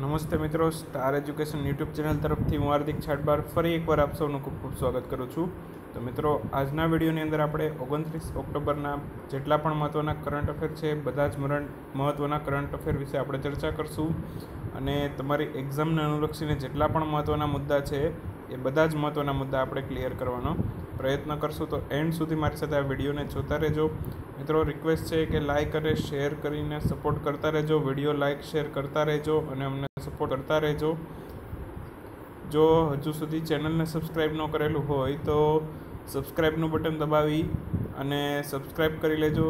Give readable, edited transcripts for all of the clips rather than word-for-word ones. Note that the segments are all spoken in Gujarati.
નમસ્તે મિત્રો, સ્ટાર એજ્યુકેશન યુટ્યુબ ચેનલ તરફથી હું હાર્દિક છાટબાર ફરી એકવાર આપ સૌનું ખૂબ ખૂબ સ્વાગત કરું છું. તો મિત્રો, આજના વિડીયોની અંદર આપણે 29 ઓક્ટોબરના જેટલા પણ મહત્ત્વના કરંટ અફેર છે બધા જ મહત્ત્વના કરંટ અફેર વિશે આપણે ચર્ચા કરશું. અને તમારી એક્ઝામને અનુલક્ષીને જેટલા પણ મહત્ત્વના મુદ્દા છે એ બધા જ મહત્ત્વના મુદ્દા આપણે ક્લિયર કરવાનો પ્રયત્ન કરશું. તો એન્ડ સુધી મારી સાથે આ વિડીયોને જોતા રહેજો. મિત્રો, રિક્વેસ્ટ છે કે લાઇક અને શેર કરીને સપોર્ટ કરતા રહેજો. વિડીયો લાઇક શેર કરતા રહેજો અને અમને સપોર્ટ કરતા રહેજો. જો હજુ સુધી ચેનલને સબસ્ક્રાઈબ ન કરેલું હોય તો સબસ્ક્રાઈબનું બટન દબાવી અને સબસ્ક્રાઈબ કરી લેજો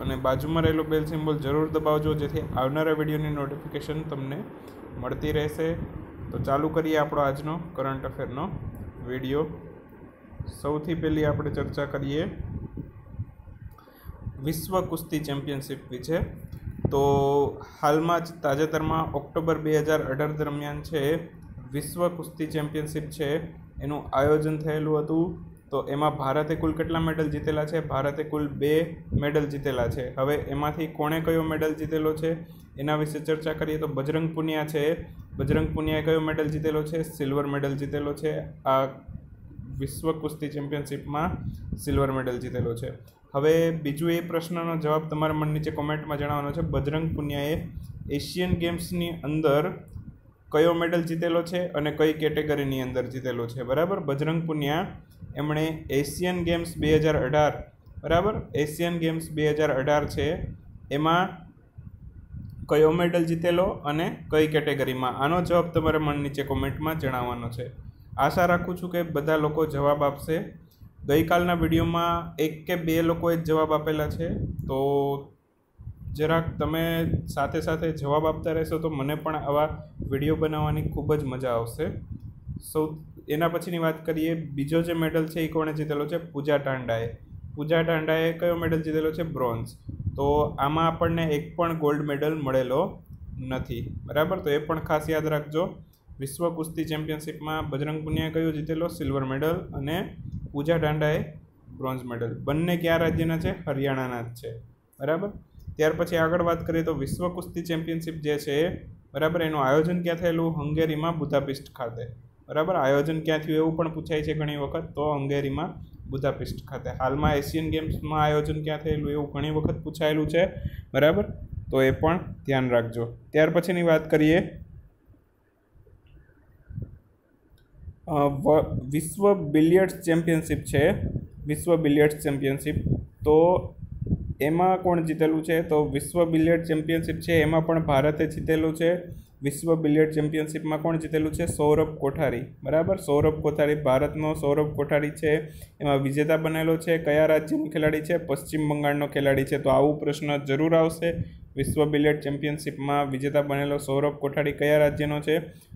અને બાજુમાં રહેલો બેલ સિમ્બોલ જરૂર દબાવજો, જેથી આવનારા વિડીયોની નોટિફિકેશન તમને મળતી રહેશે. તો ચાલુ કરીએ આપણો આજનો કરંટ અફેરનો વિડીયો. સૌથી પહેલી આપણે ચર્ચા કરીએ વિશ્વ કુસ્તી ચેમ્પિયનશિપ વિશે. તો હાલમાં જ તાજેતરમાં ઓક્ટોબર 2018 દરમિયાન છે વિશ્વ કુસ્તી ચેમ્પિયનશિપ છે એનું આયોજન થયેલું હતું. તો એમાં ભારતે કુલ કેટલા મેડલ જીતેલા છે? ભારતે કુલ 2 મેડલ જીતેલા છે. હવે એમાંથી કોણે કયો મેડલ જીતેલો છે એના વિશે ચર્ચા કરીએ તો બજરંગ પુનિયા છે. બજરંગ પુનિયાએ કયો મેડલ જીતેલો છે? સિલ્વર મેડલ જીતેલો છે. આ વિશ્વ કુસ્તી ચેમ્પિયનશિપમાં સિલ્વર મેડલ જીતેલો છે. હવે બીજું એ પ્રશ્નનો જવાબ તમારા મન નીચે કોમેન્ટમાં જણાવવાનો છે. બજરંગ પુનિયાએ એશિયન ગેમ્સની અંદર કયો મેડલ જીતેલો છે અને કઈ કેટેગરીની અંદર જીતેલો છે? બરાબર, બજરંગ પુનિયા એમણે એશિયન ગેમ્સ 2018 બરાબર, એશિયન ગેમ્સ 2018 છે એમાં કયો મેડલ જીતેલો અને કઈ કેટેગરીમાં? આનો જવાબ તમારે મન નીચે કોમેન્ટમાં જણાવવાનો છે. આશા રાખું છું કે બધા લોકો જવાબ આપશે. ગઈકાલના વિડીયોમાં 1 કે 2 લોકોએ જ જવાબ આપેલા છે. તો જરાક તમે સાથે સાથે જવાબ આપતા રહેશો તો મને પણ આવા વિડીયો બનાવવાની ખૂબ જ મજા આવશે. એના પછીની વાત કરીએ, બીજો જે મેડલ છે એ કોણે જીતેલો છે? પૂજા ટાંડાએ. પૂજા ટાંડાએ કયો મેડલ જીતેલો છે? બ્રોન્ઝ. તો આમાં આપણને એક પણ ગોલ્ડ મેડલ મળેલો નથી. બરાબર, તો એ પણ ખાસ યાદ રાખજો. વિશ્વ કુસ્તી ચેમ્પિયનશિપમાં બજરંગ પુનિયાએ કયો જીતેલો? સિલ્વર મેડલ અને પૂજા ટાંડાએ બ્રોન્ઝ મેડલ. બંને કયા રાજ્યના છે? હરિયાણાના જ છે. બરાબર, ત્યાર પછી આગળ વાત કરીએ તો વિશ્વ કુસ્તી ચેમ્પિયનશિપ જે છે બરાબર, એનું આયોજન ક્યાં થયેલું? હંગેરીમાં બુદાપેસ્ટ ખાતે. બરાબર, આયોજન ક્યાં થયું એવું પણ પૂછાય છે ઘણી વખત. તો હંગેરીમાં બુદાપેસ્ટ ખાતે. હાલમાં એશિયન ગેમ્સમાં આયોજન ક્યાં થયેલું એવું ઘણી વખત પૂછાયેલું છે. બરાબર, તો એ પણ ધ્યાન રાખજો. ત્યાર પછીની વાત કરીએ વિશ્વ બિલિયર્ડ્સ ચેમ્પિયનશિપ છે. વિશ્વ બિલિયર્ડ્સ ચેમ્પિયનશિપ, તો એમાં કોણ જીતેલું છે? તો વિશ્વ બિલિયર્ડ ચેમ્પિયનશિપ છે એમાં પણ ભારતે જીતેલું છે. વિશ્વ બિલિયર્ડ ચેમ્પિયનશિપમાં કોણ જીતેલું છે? સૌરભ કોઠારી. બરાબર, સૌરભ કોઠારી, ભારતનો સૌરભ કોઠારી છે એમાં વિજેતા બનેલો છે. કયા રાજ્યનો ખેલાડી છે? પશ્ચિમ બંગાળનો ખેલાડી છે. તો આવું પ્રશ્ન જરૂર આવશે. વિશ્વ બિલિયર્ડ ચેમ્પિયનશિપમાં વિજેતા બનેલો સૌરભ કોઠારી કયા રાજ્યનો છે?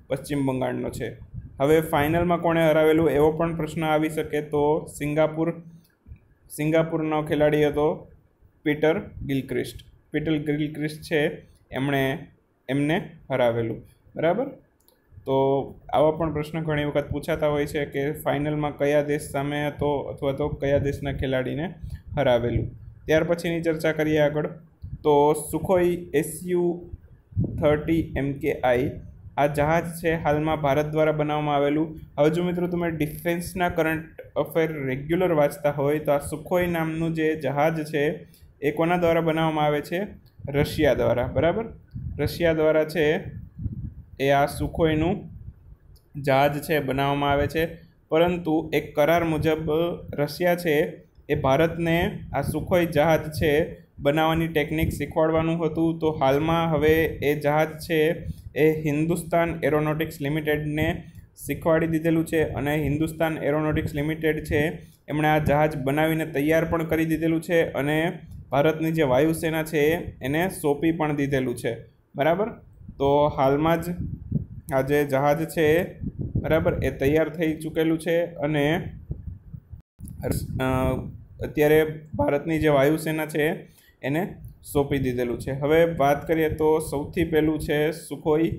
પશ્ચિમ બંગાળનો છે. હવે ફાઇનલમાં કોણે હરાવેલું એવો પણ પ્રશ્ન આવી શકે. તો સિંગાપુરનો ખેલાડી હતો પીટર ગિલક્રિસ્ટ. પીટર ગિલક્રિસ્ટ છે એમને હરાવેલું. બરાબર, તો આવા પણ પ્રશ્ન ઘણી વખત પૂછાતા હોય છે કે ફાઇનલમાં કયા દેશ સામે હતો અથવા તો કયા દેશના ખેલાડીને હરાવેલું. ત્યાર પછીની ચર્ચા કરીએ આગળ. તો સુખોઈ Su-30 MKI આ જહાજ છે હાલમાં ભારત દ્વારા બનાવવામાં આવેલું. હવે જો મિત્રો તમે ડિફેન્સના કરંટ અફેર રેગ્યુલર વાંચતા હોય તો આ સુખોઈ નામનું જે જહાજ છે એ કોના દ્વારા બનાવવામાં આવે છે? રશિયા દ્વારા. બરાબર, રશિયા દ્વારા છે એ આ સુખોઈનું જહાજ છે બનાવવામાં આવે છે. પરંતુ એક કરાર મુજબ રશિયા છે એ ભારતને આ સુખોઈ જહાજ છે બનાવવાની ટેકનિક શીખવાડવાનું હતું. તો હાલમાં હવે એ જહાજ છે એ હિન્દુસ્તાન એરોનોટિક્સ લિમિટેડને શીખવાડી દીધેલું છે અને હિન્દુસ્તાન એરોનોટિક્સ લિમિટેડ છે એમણે આ જહાજ બનાવીને તૈયાર પણ કરી દીધેલું છે અને ભારતની જે વાયુસેના છે એને સોંપી પણ દીધેલું છે. બરાબર, તો હાલમાં જ આ જે જહાજ છે બરાબર એ તૈયાર થઈ ચૂકેલું છે અને અત્યારે ભારતની જે વાયુસેના છે એને સોંપી દીધેલું છે. હવે વાત કરીએ તો સૌથી પહેલું છે સુખોઈ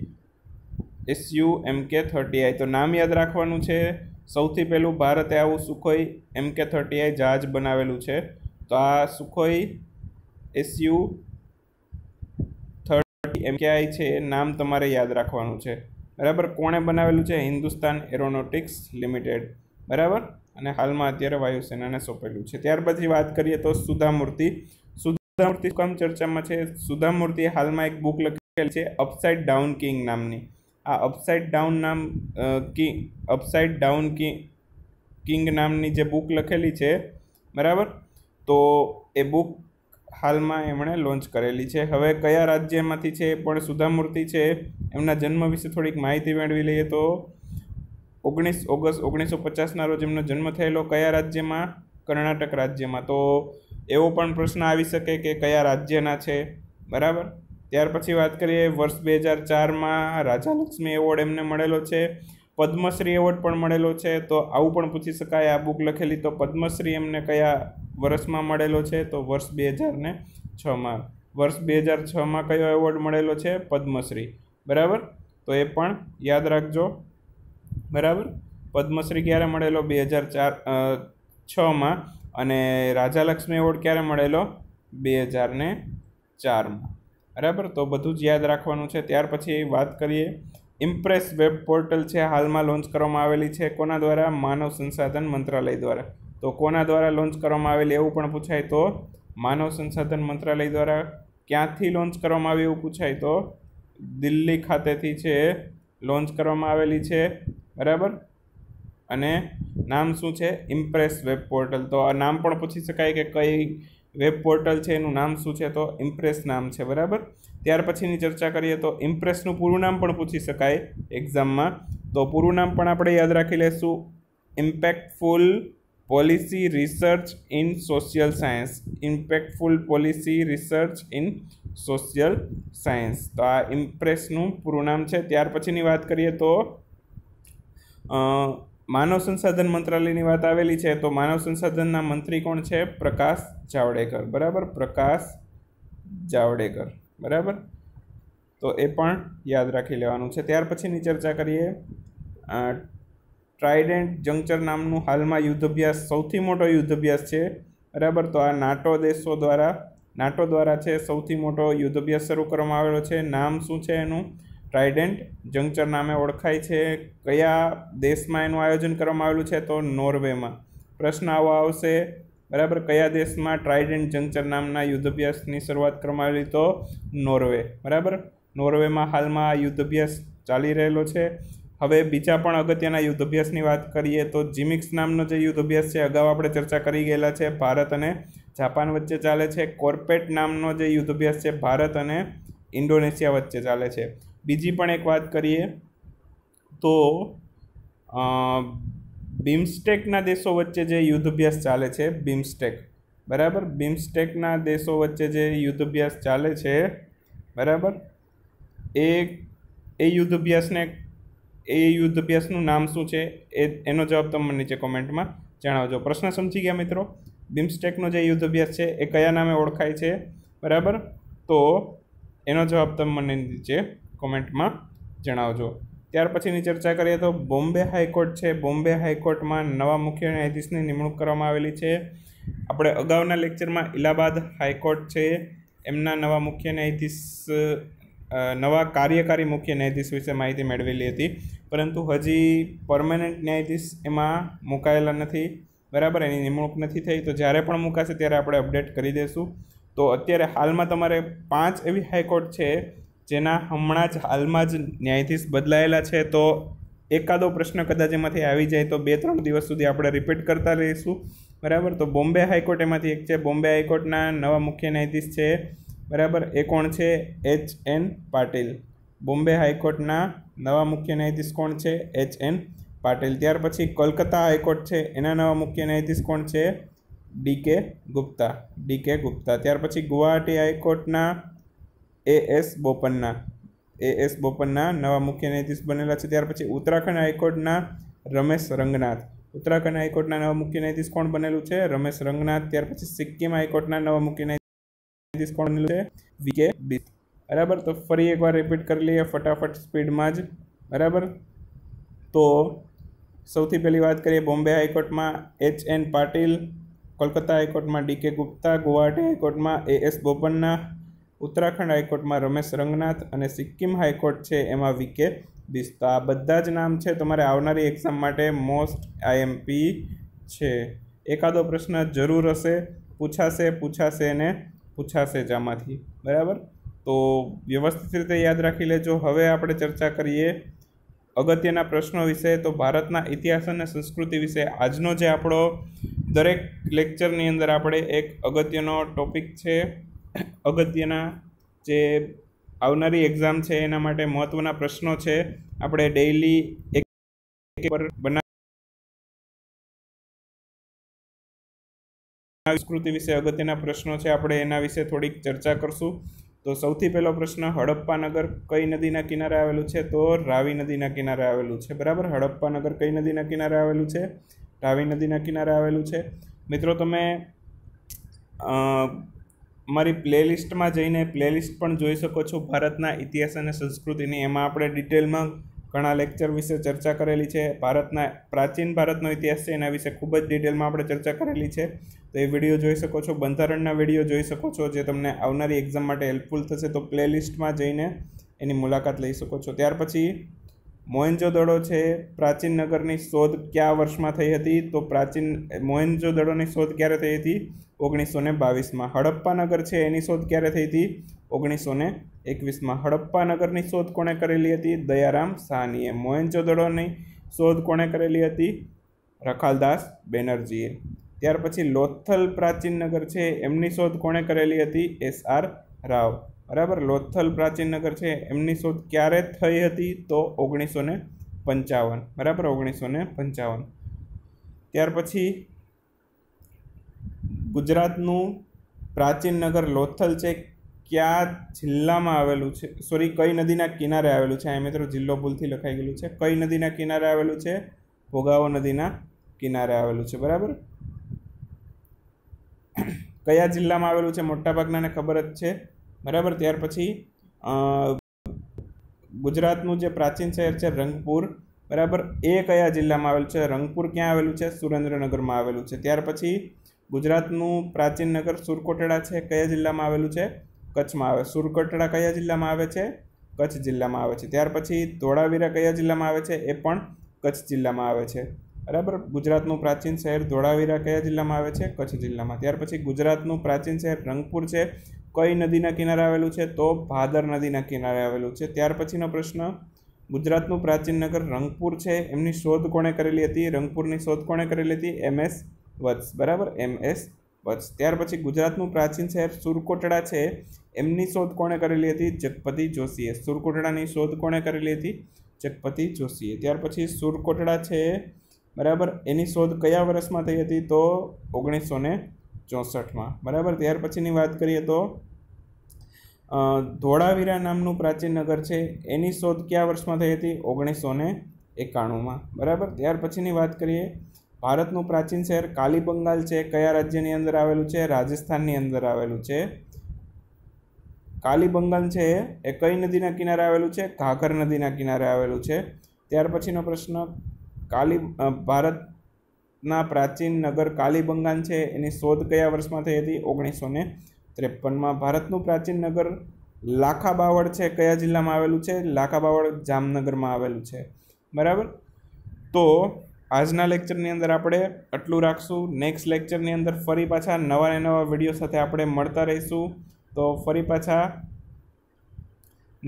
Su-MK-30I. તો નામ યાદ રાખવાનું છે. સૌથી પહેલું ભારતે આવું સુખોઈ MK-30I જહાજ બનાવેલું છે. તો આ સુખોઈ Su-30 MKI છે એ નામ તમારે યાદ રાખવાનું છે, બરાબર. કોણે બનાવેલું છે? હિન્દુસ્તાન એરોનોટિક્સ લિમિટેડ, બરાબર. અને હાલમાં અત્યારે વાયુસેનાને સોંપેલું છે. ત્યાર પછી વાત કરીએ તો સુધામૂર્તિ. સુધામૂર્તિ કમ ચર્ચામાં છે? સુધામૂર્તિએ હાલમાં એક બુક લખેલી છે અપસાઇડ ડાઉન કિંગ નામની. આ અપસાઇડ ડાઉન કિંગ નામની જે બુક લખેલી છે, બરાબર, તો એ બુક હાલમાં એમણે લોન્ચ કરેલી છે. હવે કયા રાજ્યમાંથી છે પણ સુધામૂર્તિ છે, એમના જન્મ વિશે થોડીક માહિતી મેળવી લઈએ. તો 19 ઓગસ્ટ 1950ના રોજ એમનો જન્મ થયેલો. કયા રાજ્યમાં? કર્ણાટક રાજ્યમાં. તો એવો પણ પ્રશ્ન આવી શકે કે કયા રાજ્યના છે, બરાબર. ત્યાર પછી વાત કરીએ, વર્ષ 2004માં રાજાલક્ષ્મી એવોર્ડ એમને મળેલો છે. પદ્મશ્રી એવોર્ડ પણ મળેલો છે. તો આવું પણ પૂછી શકાય, આ બુક લખેલી તો પદ્મશ્રી એમને કયા વર્ષમાં મળેલો છે? તો વર્ષ 2006માં. વર્ષ 2006માં કયો એવોર્ડ મળેલો છે? પદ્મશ્રી, બરાબર. તો એ પણ યાદ રાખજો, બરાબર. પદ્મશ્રી ક્યારે મળેલો? 2006માં. અને રાજાલક્ષ્મી એવોર્ડ ક્યારે મળેલો? 2004માં, બરાબર. તો બધું જ યાદ રાખવાનું છે. ત્યાર પછી વાત કરીએ, ઇમ્પ્રેસ વેબ પોર્ટલ છે, હાલમાં લોન્ચ કરવામાં આવેલી છે. કોના દ્વારા? માનવ સંસાધન મંત્રાલય દ્વારા. તો કોના દ્વારા લોન્ચ કરવામાં આવેલી એવું પણ પૂછાય તો માનવ સંસાધન મંત્રાલય દ્વારા. ક્યાંથી લોન્ચ કરવામાં આવી એવું પૂછાય તો દિલ્હી ખાતેથી છે લોન્ચ કરવામાં આવેલી છે, બરાબર. અને નામ શું છે? Impress web portal. તો આ નામ પણ પૂછી શકાય કે કઈ વેબ પોર્ટલ છે, એનું નામ શું છે? તો ઇમ્પ્રેસ નામ છે, બરાબર. ત્યાર પછીની ચર્ચા કરીએ તો ઇમ્પ્રેસનું પૂરું નામ પણ પૂછી શકાય એક્ઝામમાં. તો પૂરું નામ પણ આપણે યાદ રાખી લઈશું, impactful policy research in social science. Impactful policy research in social science. તો આ ઇમ્પ્રેસનું પૂરું નામ છે. ત્યાર પછીની વાત કરીએ તો માનવ સંસાધન મંત્રાલયની વાત આવેલી છે. તો માનવ સંસાધનના મંત્રી કોણ છે? પ્રકાશ જાવડેકર, બરાબર. પ્રકાશ જાવડેકર, બરાબર. તો એ પણ યાદ રાખી લેવાનું છે. ત્યાર પછીની ચર્ચા કરીએ, ટ્રાઇડન્ટ જંકચર નામનું હાલમાં યુદ્ધ અભ્યાસ સૌથી મોટો યુદ્ધ અભ્યાસ છે, બરાબર. તો આ નાટો દ્વારા છે સૌથી મોટો યુદ્ધ અભ્યાસ શરૂ કરવામાં આવેલો છે. નામ શું છે એનું? ટ્રાઇડન્ટ જંકચર નામે ઓળખાય છે. કયા દેશમાં એનું આયોજન કરવામાં આવેલું છે? તો નોર્વેમાં. પ્રશ્ન આવો આવશે, બરાબર. કયા દેશમાં ટ્રાઇડન્ટ જંકચર નામના યુદ્ધ અભ્યાસની શરૂઆત કરવામાં આવેલી? તો નોર્વે, બરાબર. નોર્વેમાં હાલમાં આ યુદ્ધ અભ્યાસ ચાલી રહેલો છે. હવે બીજા પણ અગત્યના યુદ્ધ અભ્યાસની વાત કરીએ તો જીમિક્સ નામનો જે યુદ્ધ અભ્યાસ છે, અગાઉ આપણે ચર્ચા કરી ગયેલા છે, ભારત અને જાપાન વચ્ચે ચાલે છે. કોર્પેટ નામનો જે યુદ્ધ અભ્યાસ છે, ભારત અને ઇન્ડોનેશિયા વચ્ચે ચાલે છે. બીજી પણ એક વાત કરીએ તો બિમસ્ટેકના દેશો વચ્ચે જે યુદ્ધ અભ્યાસ ચાલે છે, બિમસ્ટેક, બરાબર. બિમસ્ટેકના દેશો વચ્ચે જે યુદ્ધ અભ્યાસ ચાલે છે, બરાબર, એ યુદ્ધ અભ્યાસનું નામ શું છે? એનો જવાબ તમે નીચે કોમેન્ટમાં જણાવજો. પ્રશ્ન સમજી ગયા મિત્રો? બિમસ્ટેકનો જે યુદ્ધ અભ્યાસ છે એ કયા નામે ઓળખાય છે, બરાબર? તો એનો જવાબ તમે મને નીચે કોમેન્ટમાં જણાવજો. ત્યાર પછીની ચર્ચા કરીએ તો બોમ્બે હાઈકોર્ટ છે. બોમ્બે હાઈકોર્ટમાં નવા મુખ્ય ન્યાયાધીશની નિમણૂક કરવામાં આવેલી છે. આપણે અગાઉના લેક્ચરમાં ઇલાહાબાદ હાઈકોર્ટ છે એમના નવા મુખ્ય ન્યાયાધીશ, નવા કાર્યકારી મુખ્ય ન્યાયાધીશ વિશે માહિતી મેળવેલી હતી, પરંતુ હજી પરમેનન્ટ ન્યાયાધીશ એમાં મુકાયેલા નથી, બરાબર. એની નિમણૂક નથી થઈ. તો જ્યારે પણ મુકાશે ત્યારે આપણે અપડેટ કરી દઈશું. તો અત્યારે હાલમાં તમારે 5 એવી હાઈકોર્ટ છે જેના હાલમાં જ ન્યાયાધીશ બદલાયેલા છે. તો એકાદો પ્રશ્ન કદાચ એમાંથી આવી જાય તો 2-3 દિવસ સુધી આપણે રિપીટ કરતા રહીશું, બરાબર. તો બોમ્બે હાઈકોર્ટ એમાંથી એક છે. બોમ્બે હાઈકોર્ટના નવા મુખ્ય ન્યાયાધીશ છે, બરાબર. એ કોણ છે? H.N. પાટીલ. બોમ્બે હાઈકોર્ટના નવા મુખ્ય ન્યાયાધીશ કોણ છે? H.N. પાટીલ. ત્યાર પછી કોલકાતા હાઈકોર્ટ છે, એના નવા મુખ્ય ન્યાયાધીશ કોણ છે? D.K. ગુપ્તા. ત્યાર પછી ગુવાહાટી હાઈકોર્ટના A.S. બોપન્ના નવા મુખ્ય ન્યાયાધીશ બનેલા છે. ત્યાર પછી ઉત્તરાખંડ હાઈકોર્ટના રમેશ રંગનાથ. ઉત્તરાખંડ હાઈકોર્ટના નવા મુખ્ય ન્યાયાધીશ કોણ બનેલું છે? રમેશ રંગનાથ. ત્યાર પછી સિક્કિમ હાઈકોર્ટના નવા મુખ્ય ન્યાયાધીશ કોણ બનેલું છે? V.K. બિસ્ત, બરાબર. તો ફરી એકવાર રિપીટ કરી લઈએ ફટાફટ સ્પીડમાં જ, બરાબર. તો સૌથી પહેલી વાત કરીએ, બોમ્બે હાઈકોર્ટમાં H.N. પાટીલ, કોલકાતા હાઈકોર્ટમાં D.K. ગુપ્તા, ગુવાહાટી હાઈકોર્ટમાં A.S. બોપન્ના, ઉત્તરાખંડ હાઈકોર્ટમાં રમેશ રંગનાથ અને સિક્કિમ હાઈકોર્ટ છે એમાં VK બિસ્ત. તો આ બધા જ નામ છે તમારે આવનારી એક્ઝામ માટે મોસ્ટ IMP છે. એકાદો પ્રશ્ન જરૂર હશે, પૂછાશે જ આમાંથી, બરાબર. તો વ્યવસ્થિત રીતે યાદ રાખી લેજો. હવે આપણે ચર્ચા કરીએ અગત્યના પ્રશ્નો વિશે. તો ભારતના ઇતિહાસ અને સંસ્કૃતિ વિશે આજનો જે આપણો દરેક લેક્ચરની અંદર આપણે એક અગત્યનો ટોપિક છે, અગત્યના જે આવનારી એક્ઝામ છે એના માટે મહત્ત્વના પ્રશ્નો છે, આપણે ડેઇલી એક પર સંસ્કૃતિ વિશે અગત્યના પ્રશ્નો છે, આપણે એના વિશે થોડીક ચર્ચા કરશું. તો સૌથી પહેલો પ્રશ્ન, હડપ્પા નગર કઈ નદીના કિનારે આવેલું છે? તો રાવી નદીના કિનારે આવેલું છે, બરાબર. હડપ્પા નગર કઈ નદીના કિનારે આવેલું છે? રાવી નદીના કિનારે આવેલું છે. મિત્રો તમે મારી પ્લેલિસ્ટમાં જઈને પ્લેલિસ્ટ પણ જોઈ શકો છો ભારતના ઇતિહાસ અને સંસ્કૃતિની. એમાં આપણે ડિટેલમાં ઘણા લેક્ચર વિશે ચર્ચા કરેલી છે. પ્રાચીન ભારતનો ઇતિહાસ છે એના વિશે ખૂબ જ ડિટેલમાં આપણે ચર્ચા કરેલી છે. તો એ વિડીયો જોઈ શકો છો, બંધારણના વિડીયો જોઈ શકો છો, જે તમને આવનારી એક્ઝામ માટે હેલ્પફુલ થશે. તો પ્લેલિસ્ટમાં જઈને એની મુલાકાત લઈ શકો છો. ત્યાર પછી મોહેન્જોદડો છે, પ્રાચીન નગરની શોધ કયા વર્ષમાં થઈ હતી? તો મોહેન્જોદડોની શોધ ક્યારે થઈ હતી? 1922માં. હડપ્પા નગર છે એની શોધ ક્યારે થઈ હતી? 1921માં. હડપ્પા નગરની શોધ કોણે કરેલી હતી? દયારામ સાહનીએ. મોહેન્જોદડોની શોધ કોણે કરેલી હતી? રખાલદાસ બેનર્જીએ. ત્યાર પછી લોથલ પ્રાચીન નગર છે એમની શોધ કોણે કરેલી હતી? SR રાવ, બરાબર. લોથલ પ્રાચીન નગર છે એમની શોધ ક્યારે થઈ હતી? તો 1955, બરાબર, 1955. ત્યાર પછી ગુજરાતનું પ્રાચીન નગર લોથલ છે કયા જિલ્લામાં આવેલું છે? કઈ નદીના કિનારે આવેલું છે? આ મિત્રો જિલ્લો ભૂલથી લખાઈ ગયેલું છે. કઈ નદીના કિનારે આવેલું છે? ભોગાવો નદીના કિનારે આવેલું છે, બરાબર. કયા જિલ્લામાં આવેલું છે? મોટાભાગનાને ખબર જ છે, બરાબર. ત્યાર પછી ગુજરાતનું જે પ્રાચીન શહેર છે રંગપુર, બરાબર, એ કયા જિલ્લામાં આવેલું છે? રંગપુર ક્યાં આવેલું છે? સુરેન્દ્રનગરમાં આવેલું છે. ત્યાર પછી ગુજરાતનું પ્રાચીન નગર સુરકોટડા છે કયા જિલ્લામાં આવેલું છે? કચ્છમાં આવે. સુરકોટડા કયા જિલ્લામાં આવે છે? કચ્છ જિલ્લામાં આવે છે. ત્યાર પછી ધોળાવીરા કયા જિલ્લામાં આવે છે? એ પણ કચ્છ જિલ્લામાં આવે છે, બરાબર. ગુજરાતનું પ્રાચીન શહેર ધોળાવીરા કયા જિલ્લામાં આવે છે? કચ્છ જિલ્લામાં. ત્યાર પછી ગુજરાતનું પ્રાચીન શહેર રંગપુર છે કઈ નદીના કિનારે આવેલું છે? તો ભાદર નદીના કિનારે આવેલું છે. ત્યાર પછીનો પ્રશ્ન, ગુજરાતનું પ્રાચીન નગર રંગપુર છે એમની શોધ કોણે કરેલી હતી? રંગપુરની શોધ કોણે કરેલી હતી? MS વત્સ, બરાબર, MS વત્સ. ત્યાર પછી ગુજરાતનું પ્રાચીન શહેર સુરકોટડા છે એમની શોધ કોણે કરેલી હતી? જગપતિ જોશીએ. સુરકોટડાની શોધ કોણે કરેલી હતી? જગપતિ જોશીએ. ત્યાર પછી સુરકોટડા છે, બરાબર, એની શોધ કયા વર્ષમાં થઈ હતી? તો 1964માં, બરાબર. ત્યાર પછીની વાત કરીએ તો ધોળાવીરા નામનું પ્રાચીન નગર છે એની શોધ કયા વર્ષમાં થઈ હતી? 1991માં, બરાબર. ત્યાર પછીની વાત કરીએ, ભારતનું પ્રાચીન શહેર કાલીબંગાલ છે કયા રાજ્યની અંદર આવેલું છે? રાજસ્થાનની અંદર આવેલું છે. કાલીબંગાલ છે એ કઈ નદીના કિનારે આવેલું છે? ઘાઘર નદીના કિનારે આવેલું છે. ત્યાર પછીનો પ્રશ્ન, ભારતના પ્રાચીન નગર કાલીબંગાન છે એની શોધ કયા વર્ષમાં થઈ હતી? 1953માં. ભારતનું પ્રાચીન નગર લાખાબાવળ છે કયા જિલ્લામાં આવેલું છે? લાખાબાવળ જામનગરમાં આવેલું છે, બરાબર. તો આજના લેક્ચરની અંદર આપણે આટલું રાખશું. નેક્સ્ટ લેક્ચરની અંદર ફરી પાછા નવા ને નવા વિડીયો સાથે આપણે મળતા રહીશું. તો ફરી પાછા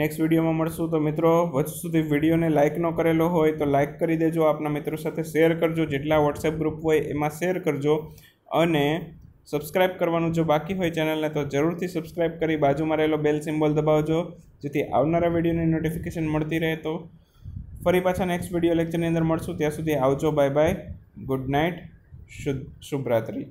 નેક્સ્ટ વિડીયોમાં મળશું. તો મિત્રો, હજુ સુધી વિડીયોને લાઇક ન કરેલો હોય તો લાઇક કરી દેજો, આપના મિત્રો સાથે શેર કરજો, જેટલા વોટ્સએપ ગ્રુપ હોય એમાં શેર કરજો, અને સબસ્ક્રાઇબ કરવાનું જો બાકી હોય ચેનલને તો જરૂરથી સબસ્ક્રાઇબ કરી બાજુમાં રહેલો બેલ સિમ્બોલ દબાવજો, જેથી આવનારા વિડીયોની નોટિફિકેશન મળતી રહે. તો ફરી પાછા નેક્સ્ટ વિડીયો લેક્ચરની અંદર મળશું. ત્યાં સુધી આવજો, બાય બાય, ગુડ નાઇટ, શુભરાત્રિ.